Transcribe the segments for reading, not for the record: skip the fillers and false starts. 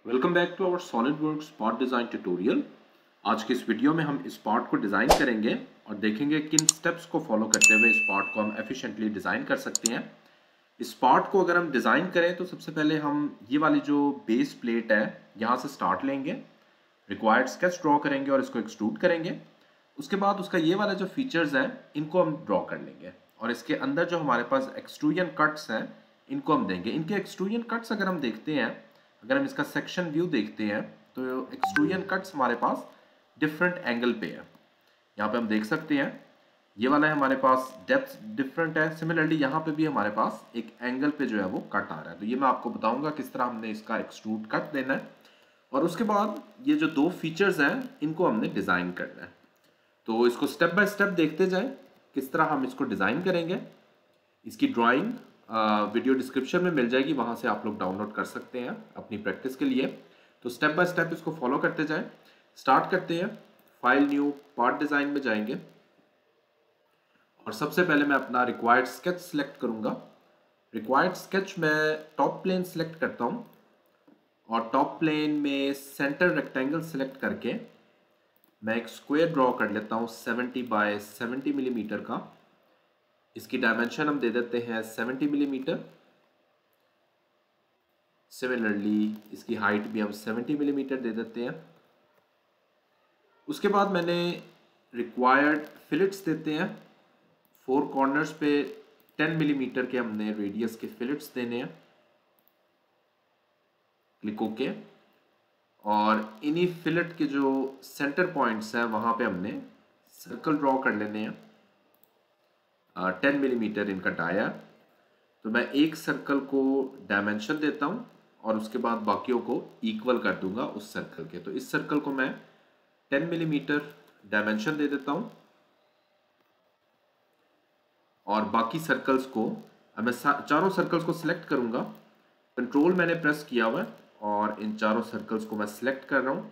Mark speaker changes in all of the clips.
Speaker 1: Welcome back to our SolidWorks part design tutorial. आज के इस वीडियो में हम इस पार्ट को डिज़ाइन करेंगे और देखेंगे किन स्टेप्स को फॉलो करते हुए इस पार्ट को हम एफिशिएंटली डिज़ाइन कर सकते हैं। इस पार्ट को अगर हम डिज़ाइन करें तो सबसे पहले हम ये वाली जो बेस प्लेट है यहाँ से स्टार्ट लेंगे, रिक्वायर्ड स्केच ड्रॉ करेंगे और इसको एक्सट्रूड करेंगे। उसके बाद उसका ये वाला जो फीचर्स हैं इनको हम ड्रॉ कर लेंगे और इसके अंदर जो हमारे पास एक्सट्रूजन कट्स हैं इनको हम देंगे। इनके एक्सट्रूजन कट्स अगर हम देखते हैं, अगर हम इसका सेक्शन व्यू देखते हैं तो एक्सट्रूजन कट्स हमारे पास डिफरेंट एंगल पे है। यहाँ पे हम देख सकते हैं ये वाला है हमारे पास डेप्थ डिफरेंट है। सिमिलरली यहाँ पे भी हमारे पास एक एंगल पे जो है वो कट आ रहा है। तो ये मैं आपको बताऊंगा किस तरह हमने इसका एक्सट्रूड कट देना है और उसके बाद ये जो दो फीचर्स हैं इनको हमने डिज़ाइन करना है। तो इसको स्टेप बाय स्टेप देखते जाएं किस तरह हम इसको डिज़ाइन करेंगे। इसकी ड्राइंग वीडियो डिस्क्रिप्शन में मिल जाएगी, वहाँ से आप लोग डाउनलोड कर सकते हैं अपनी प्रैक्टिस के लिए। तो स्टेप बाय स्टेप इसको फॉलो करते जाएं। स्टार्ट करते हैं, फाइल न्यू पार्ट डिज़ाइन में जाएंगे और सबसे पहले मैं अपना रिक्वायर्ड स्केच सिलेक्ट करूँगा। रिक्वायर्ड स्केच में टॉप प्लेन सिलेक्ट करता हूँ और टॉप प्लेन में सेंटर रेक्टेंगल सिलेक्ट करके मैं एक स्क्वायर ड्रॉ कर लेता हूँ 70 बाय 70 मिलीमीटर का। इसकी डायमेंशन हम दे देते हैं 70 मिलीमीटर। सिमिलरली इसकी हाइट भी हम 70 मिलीमीटर दे देते हैं। उसके बाद मैंने रिक्वायर्ड फिलेट्स देते हैं। 4 कॉर्नर्स पे 10 मिलीमीटर के हमने रेडियस के फिलेट्स देने हैं। क्लिक ओके और इन्हीं फिलेट के जो सेंटर पॉइंट्स हैं वहाँ पे हमने सर्कल ड्रॉ कर लेने हैं। 10 मिलीमीटर इनका डाया। तो मैं एक सर्कल को डायमेंशन देता हूँ और उसके बाद बाकियों को इक्वल कर दूंगा उस सर्कल के। तो इस सर्कल को मैं 10 मिलीमीटर डायमेंशन दे देता हूँ और बाकी सर्कल्स को अब मैं चारों सर्कल्स को सिलेक्ट करूँगा। कंट्रोल मैंने प्रेस किया हुआ है और इन चारों सर्कल्स को मैं सिलेक्ट कर रहा हूँ।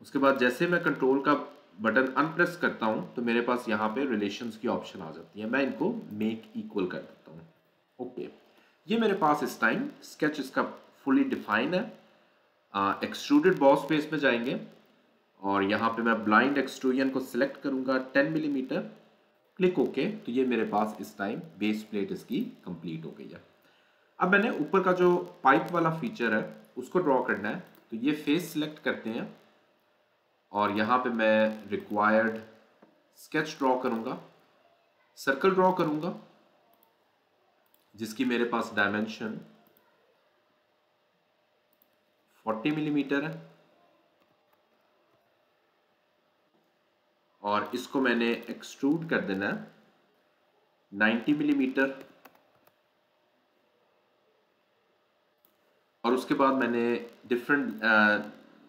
Speaker 1: उसके बाद जैसे मैं कंट्रोल का बटन अनप्रेस करता हूँ तो मेरे पास यहाँ पे रिलेशंस की ऑप्शन आ जाती है। मैं इनको मेक इक्वल कर देता हूँ। ओके, ये मेरे पास इस टाइम स्केच इसका फुली डिफाइन है। एक्सट्रूडेड बॉस पेज में जाएंगे और यहाँ पे मैं ब्लाइंड एक्सट्रूजन को सिलेक्ट करूँगा 10 मिलीमीटर। Click okay. तो ये मेरे पास इस टाइम बेस प्लेट इसकी कंप्लीट हो गई है। अब मैंने ऊपर का जो पाइप वाला फीचर है उसको ड्रॉ करना है। तो ये फेस सिलेक्ट करते हैं और यहाँ पे मैं रिक्वायर्ड स्केच ड्रॉ करूँगा, सर्कल ड्रॉ करूँगा जिसकी मेरे पास डायमेंशन 40 मिलीमीटर है और इसको मैंने एक्सट्रूड कर देना है 90 मिलीमीटर। और उसके बाद मैंने डिफरेंट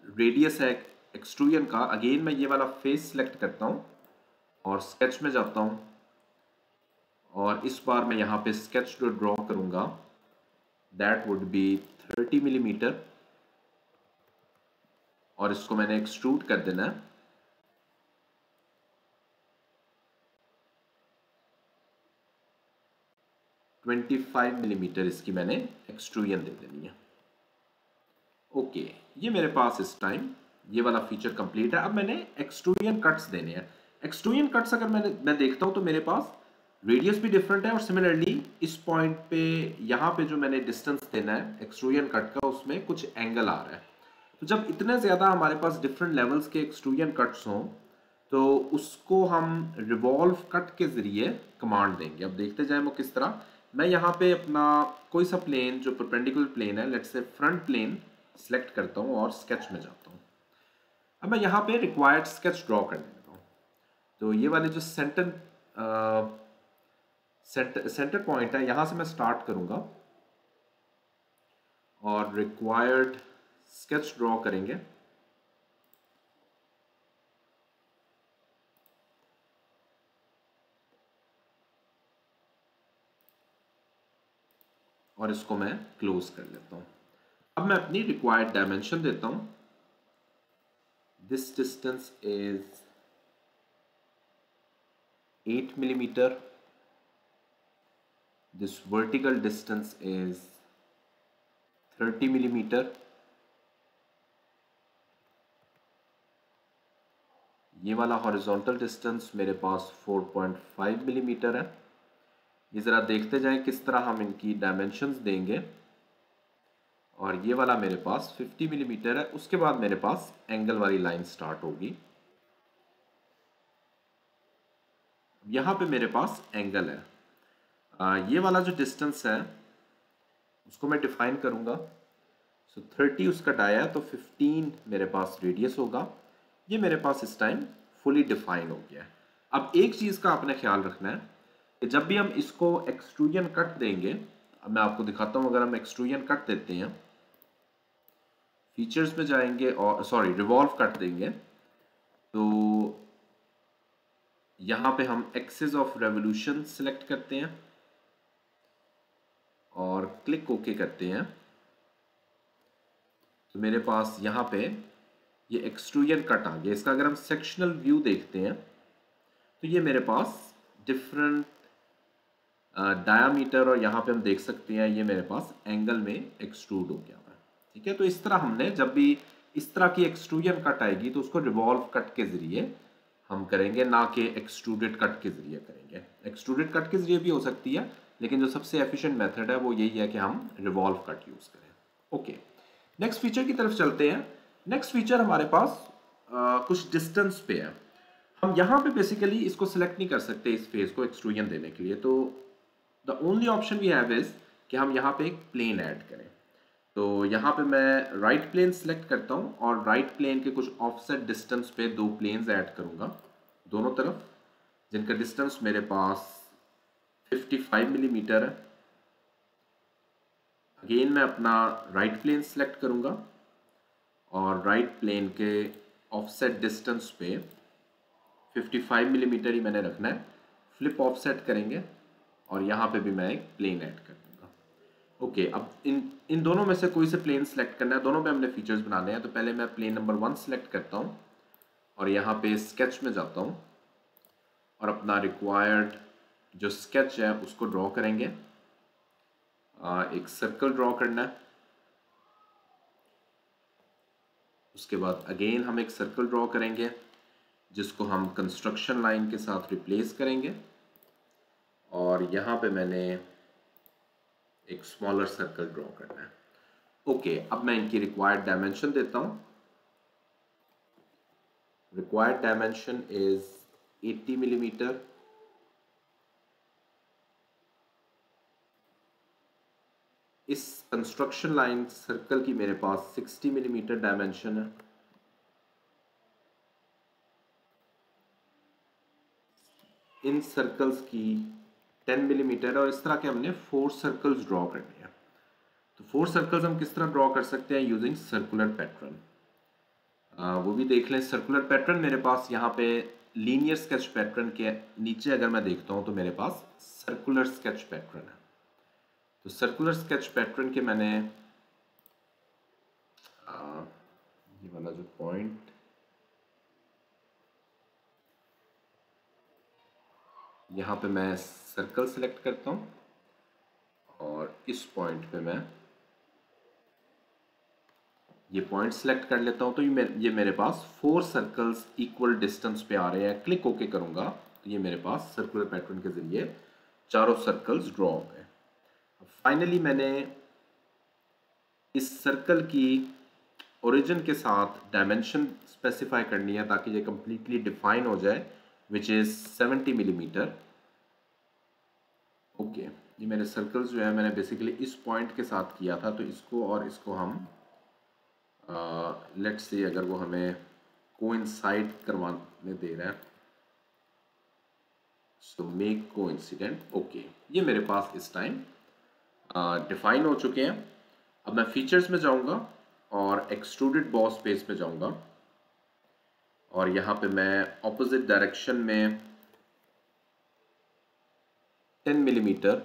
Speaker 1: रेडियस है एक्सट्रूजन का। अगेन मैं ये वाला फेस सिलेक्ट करता हूँ और स्केच में जाता हूँ और इस बार मैं यहाँ पे स्केच जो ड्रॉ करूँगा दैट वुड बी 30 मिलीमीटर और इसको मैंने एक्सट्रूड कर देना है। ट्वेंटी 25 मिलीमीटर इसकी मैंने एक्सट्रूजन दे देनी है। ओके, ये मेरे पास इस टाइम ये वाला फीचर कंप्लीट है। अब मैंने एक्सट्रूजन कट्स देने हैं। एक्सट्रूजन कट्स अगर मैं देखता हूँ तो मेरे पास रेडियस भी डिफरेंट है और सिमिलरली इस पॉइंट पे यहाँ पे जो मैंने डिस्टेंस देना है एक्सट्रूजन कट का उसमें कुछ एंगल आ रहा है। तो जब इतने ज़्यादा हमारे पास डिफरेंट लेवल्स के एक्सट्रूजन कट्स हों तो उसको हम रिवॉल्व कट के ज़रिए कमांड देंगे। अब देखते जाएं वो किस तरह। मैं यहाँ पे अपना कोई सा प्लेन जो परपेंडिकुलर प्लेन है, let's say front plane select करता हूँ और स्केच में जाता हूँ। अब मैं यहाँ पे रिक्वायर्ड स्केच ड्रॉ करने लगा हूँ। तो ये वाले जो सेंटर पॉइंट है यहाँ से मैं स्टार्ट करूँगा और रिक्वायर्ड स्केच ड्रॉ करेंगे। और इसको मैं क्लोज कर लेता हूँ। अब मैं अपनी रिक्वायर्ड डायमेंशन देता हूँ। This distance is 8 millimeter. This vertical distance is 30 millimeter ये वाला हॉरिजॉन्टल डिस्टेंस मेरे पास 4.5 मिलीमीटर है। ये ज़रा देखते जाएं किस तरह हम इनकी डायमेंशंस देंगे। और ये वाला मेरे पास 50 मिलीमीटर है। उसके बाद मेरे पास एंगल वाली लाइन स्टार्ट होगी। यहाँ पे मेरे पास एंगल है। ये वाला जो डिस्टेंस है उसको मैं डिफाइन करूँगा। सो 30 उसका डाया है तो 15 मेरे पास रेडियस होगा। ये मेरे पास इस टाइम फुली डिफाइन हो गया है। अब एक चीज़ का आपने ख्याल रखना है कि जब भी हम इसको एक्सट्रूजन कट देंगे, अब मैं आपको दिखाता हूँ, अगर हम एक्सट्रूजन कट देते हैं, फीचर्स में जाएंगे और सॉरी रिवॉल्व कट देंगे, तो यहाँ पे हम एक्सिस ऑफ रेवोल्यूशन सिलेक्ट करते हैं और क्लिक ओके करते हैं, तो मेरे पास यहाँ पे ये एक्सट्रूजन कट आ गया। इसका अगर हम सेक्शनल व्यू देखते हैं तो ये मेरे पास डिफरेंट डायामीटर और यहाँ पे हम देख सकते हैं ये मेरे पास एंगल में एक्सट्रूड हो गया है। ठीक है, तो इस तरह हमने जब भी इस तरह की एक्सट्रूजन कट आएगी तो उसको रिवॉल्व कट के जरिए हम करेंगे, ना कि एक्सट्रूडेड कट के जरिए करेंगे। एक्सट्रूडेड कट के जरिए भी हो सकती है, लेकिन जो सबसे एफिशिएंट मेथड है वो यही है कि हम रिवॉल्व कट यूज करें। ओके, नेक्स्ट फीचर की तरफ चलते हैं। नेक्स्ट फीचर हमारे पास कुछ डिस्टेंस पे है। हम यहाँ पे बेसिकली इसको सिलेक्ट नहीं कर सकते इस फेस को एक्सट्रूजन देने के लिए, तो the only option we have is कि हम यहाँ पे एक प्लेन ऐड करें। तो यहाँ पे मैं राइट प्लेन सिलेक्ट करता हूँ और राइट प्लेन के कुछ ऑफसेट डिस्टेंस पे दो प्लेन्स ऐड करूँगा दोनों तरफ, जिनका डिस्टेंस मेरे पास 55 मिलीमीटर है। अगेन मैं अपना राइट प्लेन सिलेक्ट करूँगा और राइट प्लेन के ऑफसेट डिस्टेंस पे 55 मिलीमीटर ही मैंने रखना है। फ्लिप ऑफसेट करेंगे और यहाँ पे भी मैं एक प्लेन ऐड कर दूँगा। ओके, अब इन दोनों में से कोई से प्लेन सेलेक्ट करना है, दोनों पे हमने फीचर्स बनाने हैं। तो पहले मैं प्लेन नंबर 1 सेलेक्ट करता हूँ और यहाँ पे स्केच में जाता हूँ और अपना रिक्वायर्ड जो स्केच है उसको ड्रॉ करेंगे। एक सर्कल ड्रॉ करना है। उसके बाद अगेन हम एक सर्कल ड्रॉ करेंगे जिसको हम कंस्ट्रक्शन लाइन के साथ रिप्लेस करेंगे और यहाँ पे मैंने एक स्मॉलर सर्कल ड्रॉ करना है। ओके, अब मैं इनकी रिक्वायर्ड डायमेंशन देता हूँ। Required dimension is 80 millimetre. इस कंस्ट्रक्शन लाइन सर्कल की मेरे पास 60 मिलीमीटर डायमेंशन है। इन सर्कल्स की 10 मिलीमीटर और इस तरह के हमने 4 सर्कल्स ड्रॉ करने हैं। तो 4 सर्कल्स हम किस तरह ड्रॉ कर सकते हैं यूजिंग सर्कुलर पैटर्न, वो भी देख लें। सर्कुलर पैटर्न मेरे पास यहाँ पे लीनियर स्केच पैटर्न के नीचे अगर मैं देखता हूँ तो मेरे पास सर्कुलर स्केच पैटर्न है। तो सर्कुलर स्केच पैटर्न के मैंने ये वाला जो पॉइंट, यहाँ पे मैं सर्कल सेलेक्ट करता हूँ और इस पॉइंट पे मैं ये पॉइंट सेलेक्ट कर लेता हूँ। तो ये मेरे पास 4 सर्कल्स इक्वल डिस्टेंस पे आ रहे हैं। क्लिक ओके करूँगा तो ये मेरे पास सर्कुलर पैटर्न के जरिए चारों सर्कल्स ड्रॉ हो गए। फाइनली मैंने इस सर्कल की ओरिजिन के साथ डायमेंशन स्पेसिफाई करनी है ताकि ये कंप्लीटली डिफाइन हो जाए, विच इज़ 70 मिलीमीटर। ओके, ये मेरे सर्कल्स जो है मैंने बेसिकली इस पॉइंट के साथ किया था, तो इसको और इसको हम लेट्स से अगर वो हमें कोइंसाइड करवाने दे रहा है, सो मेक कोइंसिडेंट। ओके, ये मेरे पास इस टाइम डिफाइन हो चुके हैं। अब मैं फीचर्स में जाऊंगा और एक्सट्रूडेड बॉस पेज में जाऊंगा और यहाँ पे मैं ऑपोजिट डायरेक्शन में 10 मिलीमीटर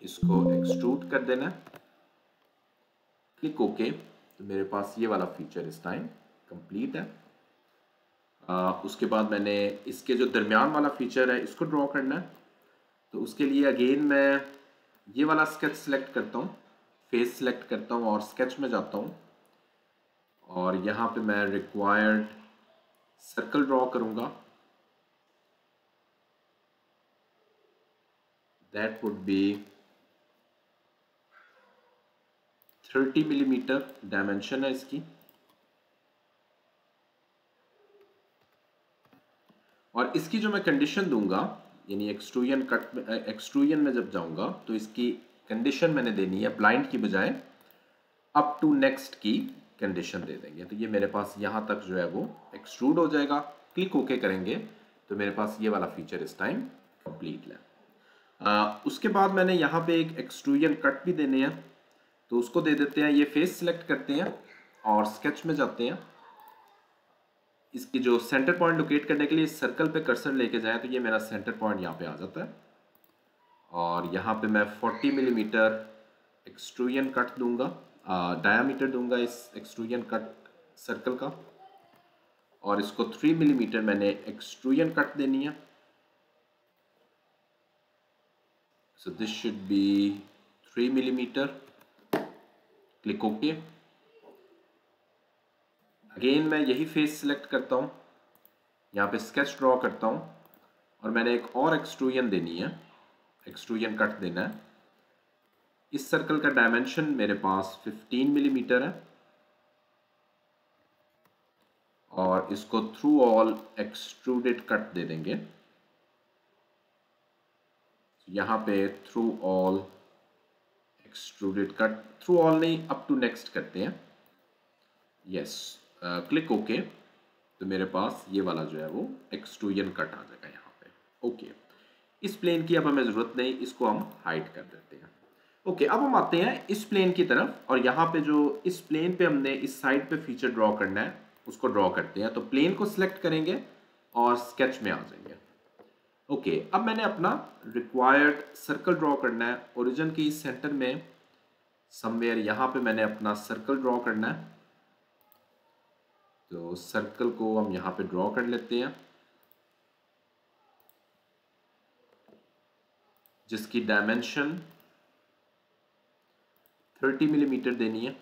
Speaker 1: इसको एक्सट्रूड कर देना। क्लिक ओके, तो मेरे पास ये वाला फीचर इस टाइम कंप्लीट है। उसके बाद मैंने इसके जो दरमियान वाला फीचर है इसको ड्रॉ करना है। तो उसके लिए अगेन मैं ये वाला स्केच सेलेक्ट करता हूँ, फेस सेलेक्ट करता हूँ और स्केच में जाता हूँ और यहाँ पे मैं रिक्वायर्ड सर्कल ड्रॉ करूंगा, that would be 30 millimetre dimension है इसकी। और इसकी जो मैं कंडीशन दूंगा, यानी एक्सट्रूजन में जब जाऊंगा तो इसकी कंडीशन मैंने देनी है ब्लाइंड की बजाय अप टू नेक्स्ट की कंडीशन दे देंगे। तो ये मेरे पास यहाँ तक जो है वो एक्सट्रूड हो जाएगा। क्लिक ओके करेंगे तो मेरे पास ये वाला फीचर इस टाइम कंप्लीट है। उसके बाद मैंने यहाँ पे एक एक्सट्रूजन कट भी देने हैं, तो उसको दे देते हैं। ये फेस सिलेक्ट करते हैं और स्केच में जाते हैं। इसकी जो सेंटर पॉइंट लोकेट करने के लिए सर्कल पे कर्सर लेके जाए तो ये मेरा सेंटर पॉइंट यहाँ पे आ जाता है। और यहाँ पे मैं 40 मिलीमीटर एक्सट्रूजन कट दूंगा, डायामीटर दूंगा इस एक्सट्रूजन कट सर्कल का। और इसको 3 मिलीमीटर मैंने एक्सट्रूजन कट देनी है। So this should be 3 millimetre. Click okay. Again मैं यही फेस सिलेक्ट करता हूँ, यहाँ पे स्केच ड्रॉ करता हूँ और मैंने एक और एक्सट्रूजन देनी है, एक्सट्रूजन कट देना है। इस सर्कल का डायमेंशन मेरे पास 15 मिलीमीटर है और इसको थ्रू ऑल एक्सट्रूडेड कट दे देंगे। यहाँ पे through all extruded cut, through all नहीं अप टू नेक्स्ट करते हैं। Yes, click okay. तो मेरे पास ये वाला जो है वो एक्सट्रूजन कट आ जाएगा यहाँ पे। ओके, इस प्लेन की अब हमें ज़रूरत नहीं, इसको हम हाइड कर देते हैं। ओके, अब हम आते हैं इस प्लेन की तरफ और यहाँ पे जो इस प्लेन पे हमने इस साइड पे फीचर ड्रॉ करना है उसको ड्रॉ करते हैं। तो प्लेन को सिलेक्ट करेंगे और स्केच में आ जाएंगे। ओके, अब मैंने अपना रिक्वायर्ड सर्कल ड्रॉ करना है। ओरिजिन की सेंटर में समवेयर यहाँ पे मैंने अपना सर्कल ड्रॉ करना है। तो सर्कल को हम यहाँ पे ड्रॉ कर लेते हैं, जिसकी डायमेंशन 30 मिलीमीटर देनी है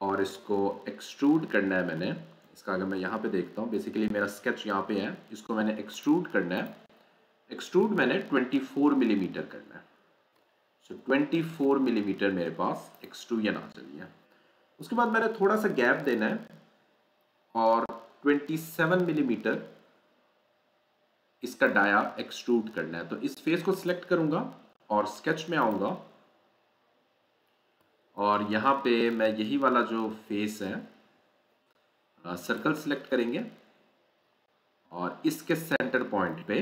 Speaker 1: और इसको एक्सट्रूड करना है मैंने। इसका अगर मैं यहाँ पे देखता हूँ, बेसिकली मेरा स्केच यहाँ पे है, इसको मैंने एक्सट्रूड करना है। एक्सट्रूड मैंने 24 मिलीमीटर करना है। सो 24 मिलीमीटर मेरे पास एक्सट्रूजन आ चली है। उसके बाद मैंने थोड़ा सा गैप देना है और 27 मिलीमीटर इसका डाया एक्सट्रूड करना है। तो इस फेस को सिलेक्ट करूंगा और स्केच में आऊंगा और यहाँ पे मैं यही वाला जो फेस है सर्कल सिलेक्ट करेंगे और इसके सेंटर पॉइंट पे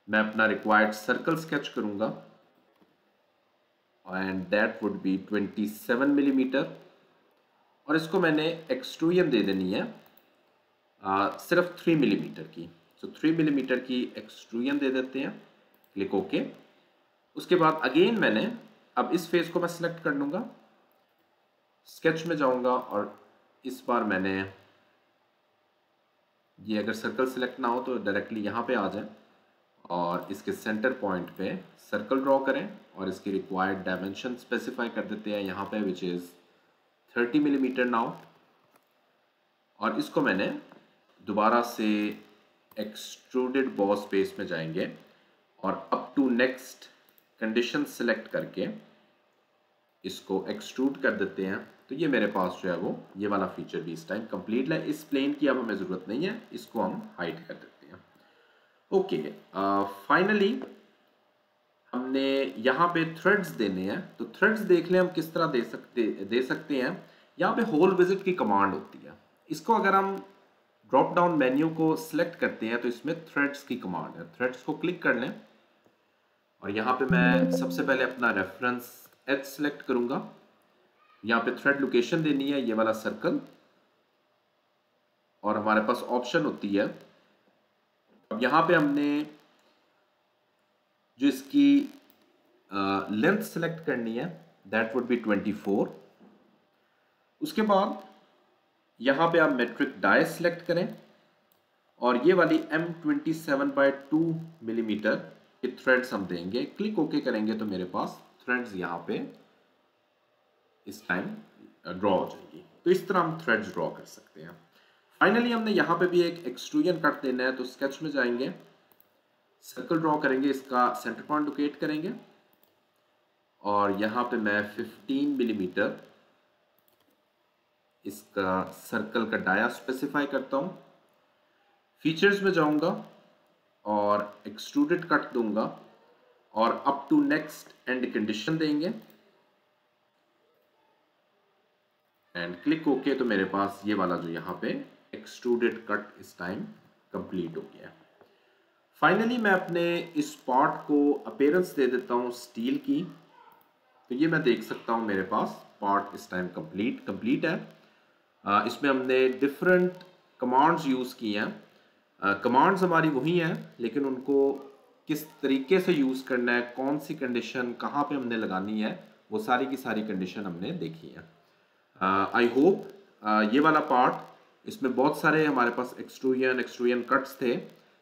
Speaker 1: मैं अपना रिक्वायर्ड सर्कल स्केच करूंगा and that would be 27 millimetre. और इसको मैंने एक्सट्रूजन दे देनी है सिर्फ 3 मिलीमीटर की। सो 3 मिलीमीटर की एक्सट्रूजन दे देते हैं। Click okay. उसके बाद अगेन मैंने अब इस फेस को मैं सिलेक्ट कर लूँगा, स्केच में जाऊँगा और इस बार मैंने ये अगर सर्कल सिलेक्ट ना हो तो डायरेक्टली यहाँ पे आ जाए और इसके सेंटर पॉइंट पे सर्कल ड्रॉ करें और इसकी रिक्वायर्ड डायमेंशन स्पेसिफाई कर देते हैं यहाँ पे, विच इज़ 30 मिलीमीटर नाउ। और इसको मैंने दोबारा से एक्सट्रूडेड बॉस स्पेस में जाएंगे और up to next condition select करके इसको एक्सट्रूड कर देते हैं। तो ये मेरे पास जो है वो ये वाला फीचर भी इस टाइम कंप्लीट है। इस प्लेन की अब हमें ज़रूरत नहीं है, इसको हम हाइड कर देते हैं। ओके, फाइनली हमने यहाँ पे थ्रेड्स देने हैं। तो थ्रेड्स देख लें हम किस तरह दे सकते हैं। यहाँ पे होल विजिट की कमांड होती है। इसको अगर हम ड्रॉप डाउन मेन्यू को सिलेक्ट करते हैं तो इसमें थ्रेड्स की कमांड है। थ्रेड्स को क्लिक कर लें और यहाँ पे मैं सबसे पहले अपना रेफरेंस एच सेलेक्ट करूँगा। यहाँ पे थ्रेड लोकेशन देनी है ये वाला सर्कल और हमारे पास ऑप्शन होती है। अब यहाँ पे हमने जो इसकी लेंथ सेलेक्ट करनी है दैट वुड बी 24। उसके बाद यहाँ पे आप मेट्रिक डाई सेलेक्ट करें और ये वाली M27/2 मिलीमीटर के थ्रेड्स हम देंगे। क्लिक ओके करेंगे तो मेरे पास थ्रेड्स यहाँ पे इस टाइम ड्रॉ हो जाएगी। तो इस तरह हम थ्रेड्स ड्रॉ कर सकते हैं। फाइनली हमने यहाँ पे भी एक एक्सट्रूजन कट देना है, तो स्केच में जाएंगे, सर्कल ड्रॉ करेंगे, इसका सेंटर पॉइंट लोकेट करेंगे और यहाँ पे मैं 15 मिलीमीटर इसका सर्कल का डाया स्पेसिफाई करता हूँ। फीचर्स में जाऊंगा और एक्सट्रूडेड कट दूंगा और up to next end condition देंगे एंड क्लिक ओके। तो मेरे पास ये वाला जो यहाँ पे एक्सट्रूडेड कट इस टाइम कंप्लीट हो गया। फाइनली मैं अपने इस पार्ट को अपीयरेंस दे देता हूँ स्टील की। तो ये मैं देख सकता हूँ मेरे पास पार्ट इस टाइम कंप्लीट है। इसमें हमने डिफरेंट कमांड्स यूज़ किए हैं। कमांड्स हमारी वही हैं, लेकिन उनको किस तरीके से यूज़ करना है, कौन सी कंडीशन कहाँ पे हमने लगानी है, वो सारी की सारी कंडीशन हमने देखी है। आई होप ये वाला पार्ट, इसमें बहुत सारे हमारे पास एक्सट्रूजन कट्स थे,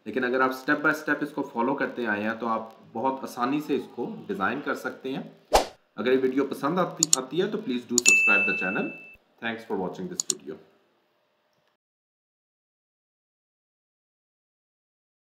Speaker 1: लेकिन अगर आप स्टेप बाय स्टेप इसको फॉलो करते आए हैं तो आप बहुत आसानी से इसको डिज़ाइन कर सकते हैं। अगर ये वीडियो पसंद आती है तो please do subscribe the channel. Thanks for watching this video.